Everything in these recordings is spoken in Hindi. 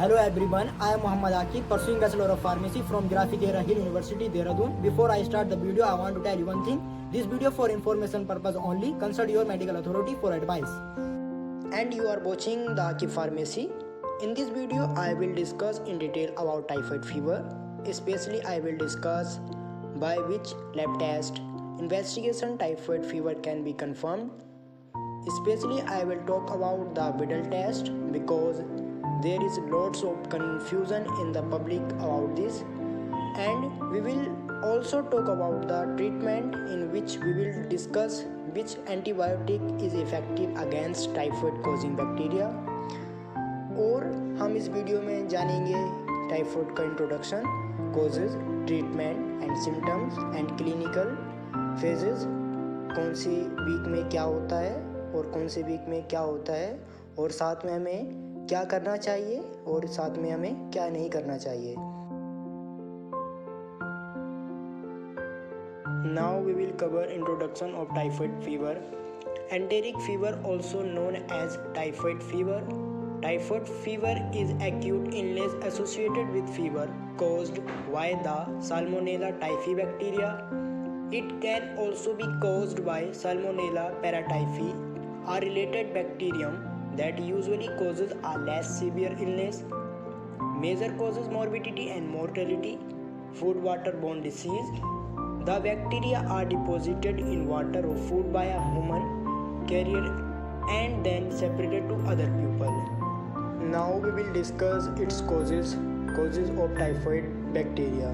Hello everyone, I am Muhammad Akib, pursuing Bachelor of Pharmacy from Graphigera Hill University, Dehradun. Before I start the video, I want to tell you one thing. This video for information purpose only. Consult your medical authority for advice. And you are watching the Akib Pharmacy. In this video, I will discuss in detail about typhoid fever. Especially, I will discuss by which lab test investigation typhoid fever can be confirmed. Especially, I will talk about the Widal test because there is lots of confusion in the public about this, and we will also talk about the treatment in which we will discuss which antibiotic is effective against typhoid causing bacteria. और हम इस वीडियो में जानेंगे टाइफाइड का introduction, causes, treatment and symptoms and clinical phases, कौन सी वीक में क्या होता है और कौन से वीक में क्या होता है, और साथ में हमें क्या करना चाहिए और साथ में हमें क्या नहीं करना चाहिए. Now we will cover introduction of typhoid fever. Enteric fever, also known as typhoid fever. Typhoid fever is acute illness associated with fever caused by the Salmonella typhi bacteria. It can also be caused by Salmonella paratyphi, a related bacterium that usually causes a less severe illness. Major causes morbidity and mortality: food waterborne disease. The bacteria are deposited in water or food by a human carrier and then separated to other people. Now we will discuss its causes of typhoid bacteria.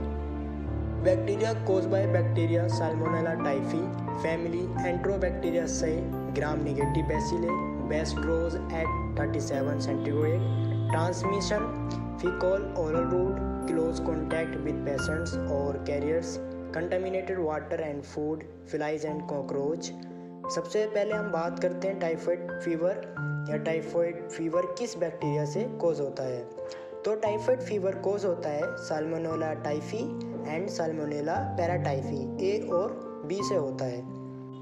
Bacteria caused by bacteria Salmonella typhi family, Enterobacteriaceae, gram-negative bacilli. Best grows at 37 centigrade. Transmission: fecal oral route, close contact with patients or carriers, contaminated water and food, flies and cockroach. सबसे पहले हम बात करते हैं टाइफाइड फीवर या टाइफाइड फीवर किस बैक्टीरिया से कोज होता है. तो टाइफाइड फीवर कोज होता है salmonella typhi and salmonella paratyphi, A और बी से होता है.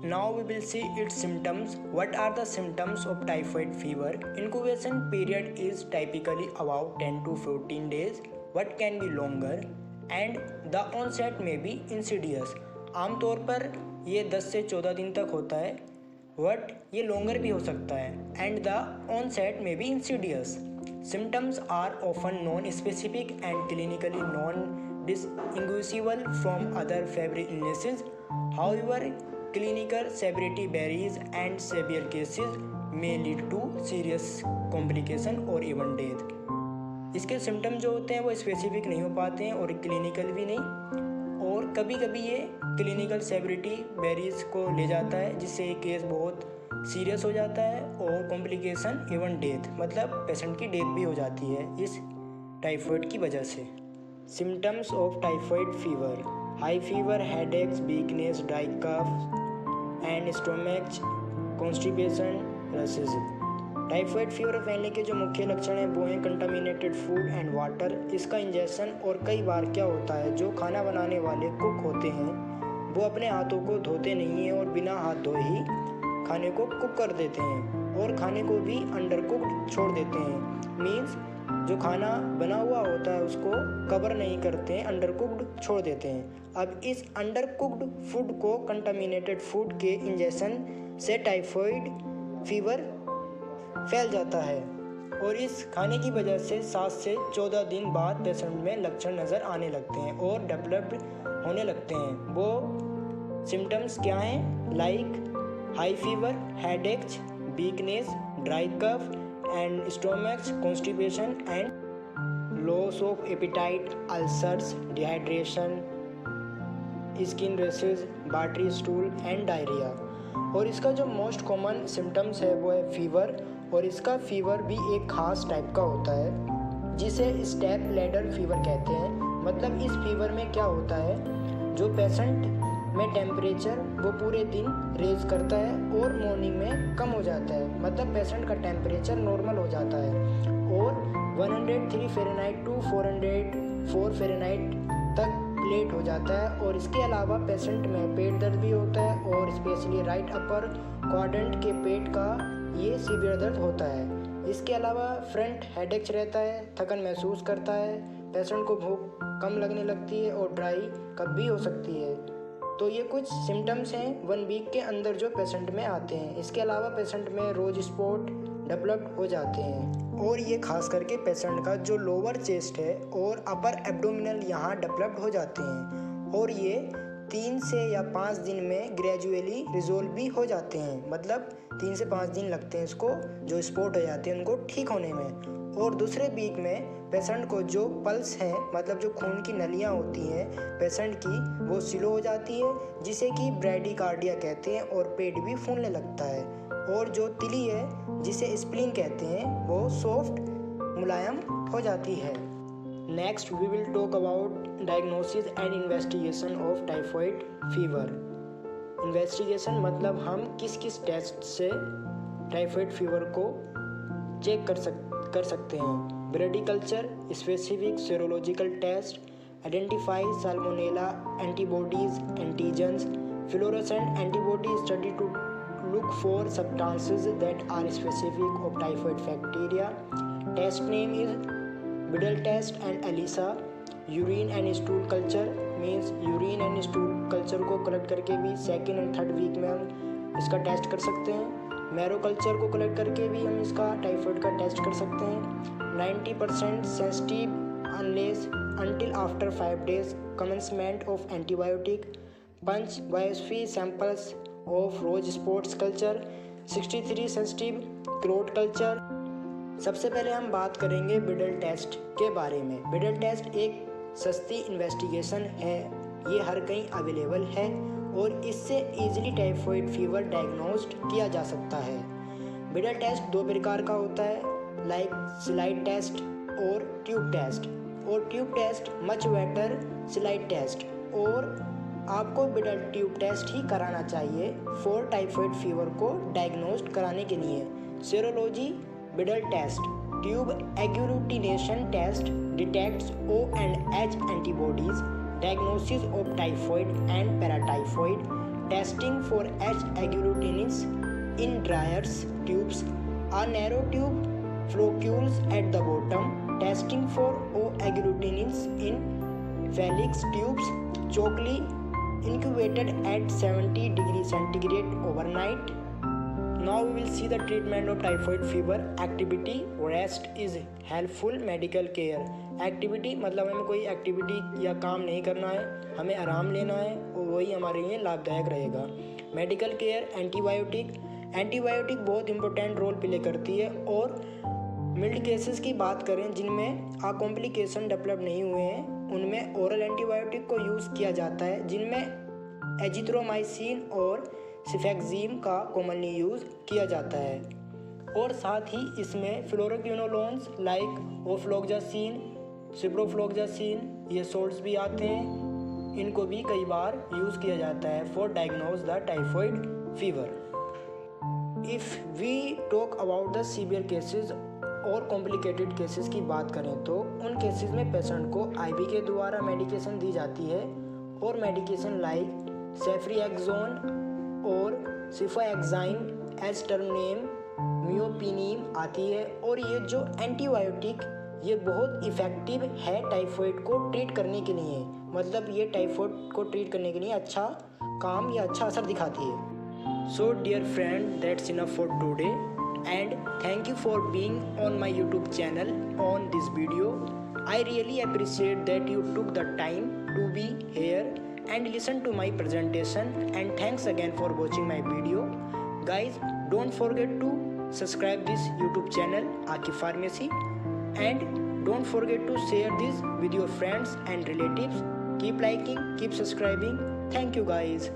Now we will see its symptoms. What are the symptoms of typhoid fever? Incubation period is typically about 10 to 14 days, but can be longer, and the onset may be insidious. आमतौर पर ये 10 से 14 दिन तक होता है, बट ये longer भी हो सकता है, and the onset may be insidious. Symptoms are often non-specific and clinically non-distinguishable from other febrile illnesses. However, clinical severity varies and severe cases may lead to serious complication or even death. इसके सिम्टम जो होते हैं वो स्पेसिफिक नहीं हो पाते हैं और क्लिनिकल भी नहीं, और कभी कभी ये क्लिनिकल सेवरिटी वेरीज को ले जाता है जिससे केस बहुत सीरियस हो जाता है और कॉम्प्लिकेशन इवन डेथ, मतलब पेशेंट की डेथ भी हो जाती है इस टाइफाइड की वजह से. Symptoms of typhoid fever: high fever, headaches, weakness, dry cough and stomach, constipation, rashes. Typhoid fever फैलने के जो मुख्य लक्षण हैं वो हैं कंटामिनेटेड फूड एंड वाटर. इसका इंजेक्शन, और कई बार क्या होता है जो खाना बनाने वाले कुक होते हैं वो अपने हाथों को धोते नहीं हैं और बिना हाथ धोए ही खाने को कुक कर देते हैं और खाने को भी अंडर कुक्ड छोड़ देते हैं. मीन्स जो खाना बना हुआ होता है उसको कवर नहीं करते हैं, अंडर कुक्ड छोड़ देते हैं. अब इस अंडर कुक्ड फूड को कंटामिनेटेड फूड के इंजेक्शन से टाइफाइड फीवर फैल जाता है और इस खाने की वजह से 7 से 14 दिन बाद पेशेंट में लक्षण नज़र आने लगते हैं और डेवलप्ड होने लगते हैं. वो सिम्टम्स क्या हैं? Like high fever, headaches, weakness, dry cough and stomach constipation and loss of appetite, ulcers, dehydration, skin rashes, watery stool and diarrhea. और इसका जो मोस्ट कॉमन सिम्टम्स है वो है फीवर, और इसका फीवर भी एक खास टाइप का होता है जिसे स्टेप लैडर फीवर कहते हैं. मतलब इस फीवर में क्या होता है, जो पेशेंट में टेम्परेचर वो पूरे दिन रेज करता है और मॉर्निंग में कम हो जाता है. मतलब पेशेंट का टेम्परेचर नॉर्मल हो जाता है और 103 फ़ारेनहाइट टू 404 फ़ारेनहाइट तक लेट हो जाता है. और इसके अलावा पेशेंट में पेट दर्द भी होता है और स्पेशली राइट अपर क्वाड्रेंट के पेट का ये सीवियर दर्द होता है. इसके अलावा फ्रंट हेडेक रहता है, थकन महसूस करता है, पेशेंट को भूख कम लगने लगती है और ड्राई कब भी हो सकती है। तो ये कुछ सिम्टम्स हैं 1 वीक के अंदर जो पेशेंट में आते हैं। इसके अलावा पेशेंट में रोज स्पॉट डेवलप हो जाते हैं और ये खास करके पेशेंट का जो लोअर चेस्ट है और अपर एब्डोमिनल यहाँ डेवलप्ड हो जाते हैं और ये 3 से या 5 दिन में ग्रेजुअली रिजोल्व भी हो जाते हैं। मतलब 3 से 5 दिन लगते हैं इसको, जो स्पॉट हो जाते हैं उनको ठीक होने में। और दूसरे वीक में पेशेंट को जो पल्स है, मतलब जो खून की नलियाँ होती हैं पेशेंट की, वो स्लो हो जाती है, जिसे कि ब्रैडीकार्डिया कहते हैं और पेट भी फूलने लगता है। और जो तिली है, जिसे स्प्लीन कहते हैं, वो सॉफ्ट मुलायम हो जाती है। Next we will talk about diagnosis and investigation of typhoid fever. Investigation मतलब हम किस किस टेस्ट से टाइफॉइड फीवर को चेक कर सकते हैं। Blood culture, specific serological test, identify salmonella antibodies, antigens, fluorescent antibody study to look for substances that are specific of typhoid bacteria. Test name is Biddle test and ELISA. Urine and stool culture means urine and stool culture को कलेक्ट करके भी 2nd and 3rd वीक में हम इसका टेस्ट कर सकते हैं। मैरो कल्चर को कलेक्ट करके भी हम इसका टाइफॉइड का टेस्ट कर सकते हैं। 90% sensitive until after 5 days commencement of antibiotic. Punch biopsy samples of rose spots culture, 63 sensitive clot culture. सबसे पहले हम बात करेंगे बिडल टेस्ट के बारे में। बिडल टेस्ट एक सस्ती इन्वेस्टिगेशन है, ये हर कहीं अवेलेबल है और इससे इजीली टाइफॉइड फीवर डायग्नोस्ड किया जा सकता है। बिडल टेस्ट 2 प्रकार का होता है, लाइक स्लाइड टेस्ट और ट्यूब टेस्ट। और tube test much better slide test, और आपको बिडल ट्यूब टेस्ट ही कराना चाहिए फॉर टाइफॉइड फीवर को डायग्नोस्ड कराने के लिए। Serology Widal test, tube agglutination test detects O and H antibodies, diagnosis of typhoid and paratyphoid, testing for H agglutinins in Dreyer's tubes, a narrow tube flocules at the bottom, testing for O agglutinins in Felix tubes, chocally incubated at 70 degrees centigrade overnight. Now we will see the treatment of typhoid fever. Activity, rest is helpful medical care. Activity मतलब हमें कोई एक्टिविटी या काम नहीं करना है, हमें आराम लेना है और वही हमारे लिए लाभदायक रहेगा। मेडिकल केयर, एंटीबायोटिक बहुत इंपॉर्टेंट रोल प्ले करती है। और मिल्ड केसेस की बात करें जिनमें कॉम्प्लिकेशन डेवलप नहीं हुए हैं, उनमें ओरल एंटीबायोटिक को यूज़ किया जाता है, जिनमें एजिथ्रोमाइसिन और सिफेक्जिम का कॉमनली यूज़ किया जाता है। और साथ ही इसमें फ्लोरोक्विनोलोन्स लाइक ओफ्लोक्सासिन, सिप्रोफ्लोक्सासिन, ये सोल्ट्स भी आते हैं, इनको भी कई बार यूज़ किया जाता है for diagnose the typhoid fever. If we talk about the severe cases और कॉम्प्लिकेटेड केसेस की बात करें तो उन केसेस में पेशेंट को आईवी के द्वारा मेडिकेशन दी जाती है, और मेडिकेशन लाइक सेफ्रिएक्सोन और सिफोएक्साइन, एस्टरनेम, मियोपिनीम आती है। और ये जो एंटीबायोटिक ये बहुत इफ़ेक्टिव है टाइफॉइड को ट्रीट करने के लिए, मतलब ये टाइफॉइड को ट्रीट करने के लिए अच्छा काम या अच्छा असर दिखाती है। So dear friend, that's enough for today and thank you for being on my YouTube channel on this video. I really appreciate that you took the time to be here and listen to my presentation, and thanks again for watching my video. Guys, don't forget to subscribe this YouTube channel Akif Pharmacy, and don't forget to share this with your friends and relatives. Keep liking, keep subscribing. Thank you guys.